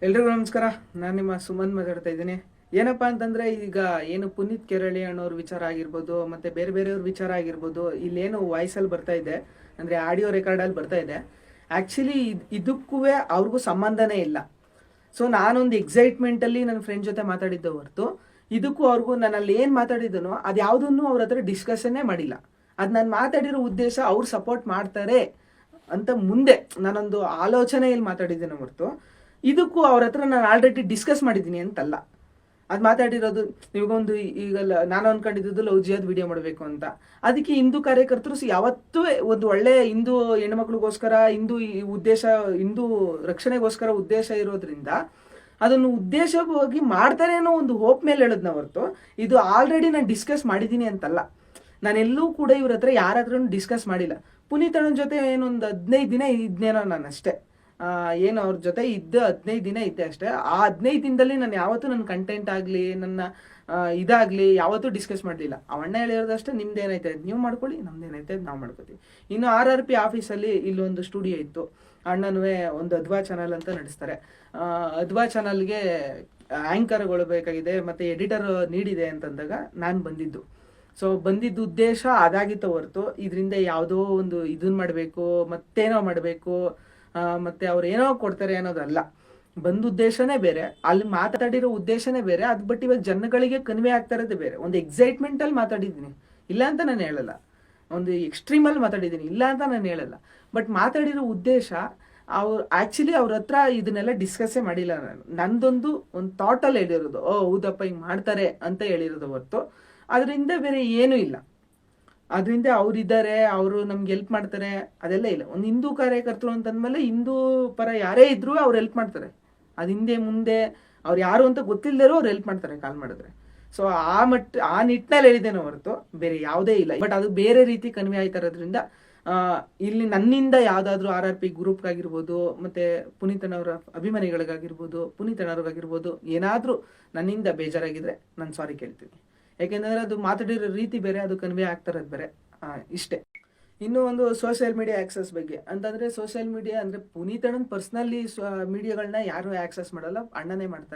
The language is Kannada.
ಎಲ್ರಿಗೂ ನಮಸ್ಕಾರ. ನಾನು ನಿಮ್ಮ ಸುಮನ್ ಮಾತಾಡ್ತಾ ಇದ್ದೀನಿ. ಏನಪ್ಪಾ ಅಂತಂದ್ರೆ, ಈಗ ಏನು ಪುನೀತ್ ಕೆರಳಿ ಅನ್ನೋರ್ ವಿಚಾರ ಆಗಿರ್ಬೋದು, ಮತ್ತೆ ಬೇರೆ ಬೇರೆಯವ್ರ ವಿಚಾರ ಆಗಿರ್ಬೋದು, ಇಲ್ಲೇನು ವಾಯ್ಸಲ್ಲಿ ಬರ್ತಾ ಇದೆ ಅಂದ್ರೆ ಆಡಿಯೋ ರೆಕಾರ್ಡಲ್ಲಿ ಬರ್ತಾ ಇದೆ. ಆಕ್ಚುಲಿ ಇದಕ್ಕೂ ಅವ್ರಿಗೂ ಸಂಬಂಧನೇ ಇಲ್ಲ. ಸೊ ನಾನೊಂದು ಎಕ್ಸೈಟ್ಮೆಂಟಲ್ಲಿ ನನ್ನ ಫ್ರೆಂಡ್ ಜೊತೆ ಮಾತಾಡಿದ್ದೆ ಹೊರತು ಇದಕ್ಕೂ ಅವ್ರಿಗೂ ನಾನಲ್ಲಿ ಏನು ಮಾತಾಡಿದ್ದನೋ ಅದು ಯಾವುದನ್ನು ಅವ್ರ ಹತ್ರ ಡಿಸ್ಕಷನ್ನೇ ಮಾಡಿಲ್ಲ. ಅದು ನಾನು ಮಾತಾಡಿರೋ ಉದ್ದೇಶ ಅವ್ರು ಸಪೋರ್ಟ್ ಮಾಡ್ತಾರೆ ಅಂತ ಮುಂದೆ ನಾನೊಂದು ಆಲೋಚನೆಯಲ್ಲಿ ಮಾತಾಡಿದ್ದೇನೆ ಹೊರತು ಇದಕ್ಕೂ ಅವ್ರ ಹತ್ರ ನಾನು ಆಲ್ರೆಡಿ ಡಿಸ್ಕಸ್ ಮಾಡಿದ್ದೀನಿ ಅಂತಲ್ಲ. ಅದು ಮಾತಾಡಿರೋದು ಇವಾಗೊಂದು ಈಗಲ್ಲ, ನಾನು ಅನ್ಕೊಂಡಿದ್ದು ಲವ್ ಜಿಯಾದ ವಿಡಿಯೋ ಮಾಡಬೇಕು ಅಂತ. ಅದಕ್ಕೆ ಹಿಂದೂ ಕಾರ್ಯಕರ್ತರು ಯಾವತ್ತೂ ಒಂದು ಒಳ್ಳೆ ಹಿಂದೂ ಹೆಣ್ಮಕ್ಳಿಗೋಸ್ಕರ ಹಿಂದೂ ರಕ್ಷಣೆಗೋಸ್ಕರ ಉದ್ದೇಶ ಇರೋದ್ರಿಂದ ಅದನ್ನು ಉದ್ದೇಶವಾಗಿ ಮಾಡ್ತಾರೆ ಅನ್ನೋ ಒಂದು ಹೋಪ್ ಮೇಲೆ ಹೇಳೋದನ್ನ ಹೊರತು ಇದು ಆಲ್ರೆಡಿ ನಾನು ಡಿಸ್ಕಸ್ ಮಾಡಿದ್ದೀನಿ ಅಂತಲ್ಲ. ನಾನೆಲ್ಲೂ ಕೂಡ ಇವ್ರ ಹತ್ರ ಯಾರ ಹತ್ರನೂ ಡಿಸ್ಕಸ್ ಮಾಡಿಲ್ಲ. ಪುನೀತ್ ಅಣ್ಣನ ಜೊತೆ ಏನೊಂದು 15 ದಿನ ಇದ್ನೇನೋ ನಾನು ಅಷ್ಟೇ. ಏನು ಅವ್ರ ಜೊತೆ 15 ದಿನ ಇದ್ದೆ ಅಷ್ಟೇ. ಆ 15 ದಿನದಲ್ಲಿ ನಾನು ಯಾವತ್ತೂ ನನ್ನ ಕಂಟೆಂಟ್ ಆಗಲಿ, ನನ್ನ ಇದಾಗಲಿ ಯಾವತ್ತೂ ಡಿಸ್ಕಸ್ ಮಾಡಲಿಲ್ಲ. ಅವಣ್ಣ ಹೇಳಿರೋದಷ್ಟೇ, ನಿಮ್ದೇನೈತೆ ನೀವು ಮಾಡ್ಕೊಳ್ಳಿ, ನಮ್ದೇನೈತೆ ನಾವು ಮಾಡ್ಕೋತೀವಿ. ಇನ್ನು RRP ಆಫೀಸಲ್ಲಿ ಇಲ್ಲೊಂದು ಸ್ಟುಡಿಯೋ ಇತ್ತು. ಅಣ್ಣನೂ ಒಂದು ಅದ್ವಾ ಚಾನಲ್ ಅಂತ ನಡೆಸ್ತಾರೆ. ಅದ್ವಾ ಚಾನಲ್ಗೆ ಆ್ಯಂಕರ್ಗಳು ಬೇಕಾಗಿದೆ ಮತ್ತು ಎಡಿಟರ್ ನೀಡಿದೆ ಅಂತಂದಾಗ ನಾನು ಬಂದಿದ್ದು. ಸೊ ಬಂದಿದ್ದ ಉದ್ದೇಶ ಅದಾಗಿತ್ತು ಹೊರತು ಇದರಿಂದ ಯಾವುದೋ ಒಂದು ಇದನ್ನ ಮಾಡಬೇಕು ಮತ್ತೇನೋ ಮಾಡಬೇಕು ಮತ್ತೆ ಅವ್ರು ಏನೋ ಕೊಡ್ತಾರೆ ಅನ್ನೋದಲ್ಲ. ಬಂದ ಉದ್ದೇಶನೇ ಬೇರೆ, ಅಲ್ಲಿ ಮಾತಾಡಿರೋ ಉದ್ದೇಶನೇ ಬೇರೆ. ಅದು ಬಟ್ ಇವಾಗ ಜನಗಳಿಗೆ ಕನ್ವೆ ಆಗ್ತಾ ಇರೋದೇ ಬೇರೆ. ಒಂದು ಎಕ್ಸೈಟ್ಮೆಂಟಲ್ಲಿ ಮಾತಾಡಿದ್ದೀನಿ, ಇಲ್ಲ ಅಂತ ನಾನು ಹೇಳಲ್ಲ. ಒಂದು ಎಕ್ಸ್ಟ್ರೀಮಲ್ಲಿ ಮಾತಾಡಿದ್ದೀನಿ, ಇಲ್ಲ ಅಂತ ನಾನು ಹೇಳಲ್ಲ. ಬಟ್ ಮಾತಾಡಿರೋ ಉದ್ದೇಶ ಆ್ಯಕ್ಚುಲಿ ಅವ್ರ ಹತ್ರ ಇದನ್ನೆಲ್ಲ ಡಿಸ್ಕಸ್ಸೇ ಮಾಡಿಲ್ಲ. ನಂದೊಂದು ಥಾಟಲ್ಲಿ ಹೇಳಿರೋದು, ಹೌದಪ್ಪ ಹಿಂಗೆ ಮಾಡ್ತಾರೆ ಅಂತ ಹೇಳಿರೋದು ಹೊರತು ಅದರಿಂದ ಬೇರೆ ಏನೂ ಇಲ್ಲ. ಅದರಿಂದ ಅವರಿದ್ದಾರೆ, ಅವರು ನಮ್ಗೆ ಹೆಲ್ಪ್ ಮಾಡ್ತಾರೆ, ಅದೆಲ್ಲ ಇಲ್ಲ. ಒಂದು ಹಿಂದೂ ಕಾರ್ಯಕರ್ತರು ಅಂತಂದ್ಮೇಲೆ ಹಿಂದೂ ಪರ ಯಾರೇ ಇದ್ರೂ ಅವ್ರು ಹೆಲ್ಪ್ ಮಾಡ್ತಾರೆ. ಅದು ಹಿಂದೆ ಮುಂದೆ ಅವ್ರು ಯಾರು ಅಂತ ಗೊತ್ತಿಲ್ಲದಿರೋ ಅವ್ರು ಹೆಲ್ಪ್ ಮಾಡ್ತಾರೆ ಕಾಲ್ ಮಾಡಿದ್ರೆ. ಸೊ ಆ ನಿಟ್ಟಿನಲ್ಲಿ ಹೇಳಿದ್ದೇನೆ ಹೊರತು ಬೇರೆ ಯಾವುದೇ ಇಲ್ಲ. ಬಟ್ ಅದು ಬೇರೆ ರೀತಿ ಕನ್ವೆ ಆಯ್ತಾ ಇರೋದ್ರಿಂದ ಇಲ್ಲಿ ನನ್ನಿಂದ ಯಾವುದಾದ್ರೂ RRP ಗ್ರೂಪ್ಗಾಗಿರ್ಬೋದು, ಮತ್ತು ಪುನೀತನವರ ಅಭಿಮಾನಿಗಳಿಗಾಗಿರ್ಬೋದು, ಪುನೀತನವ್ರಿಗಾಗಿರ್ಬೋದು ಏನಾದರೂ ನನ್ನಿಂದ ಬೇಜಾರಾಗಿದ್ರೆ ನಾನು ಸಾರಿ ಕೇಳ್ತೀನಿ. ಯಾಕೆಂದರೆ ಅದು ಮಾತಾಡಿರೋ ರೀತಿ ಬೇರೆ, ಅದು ಕನ್ವೆ ಆಗ್ತಾ ಇರೋದು ಬೇರೆ. ಇಷ್ಟೇ. ಇನ್ನೂ ಒಂದು ಸೋಷಿಯಲ್ ಮೀಡಿಯಾ ಆ್ಯಕ್ಸಸ್ ಬಗ್ಗೆ ಅಂತಂದರೆ, ಸೋಷಿಯಲ್ ಮೀಡಿಯಾ ಅಂದರೆ ಪುನೀತ್ ಅಣ್ಣನ ಪರ್ಸ್ನಲಿ ಮೀಡಿಯಾಗಳನ್ನ ಯಾರೂ ಆ್ಯಕ್ಸಸ್ ಮಾಡಲ್ಲ, ಅಣ್ಣನೇ ಮಾಡ್ತಾರೆ.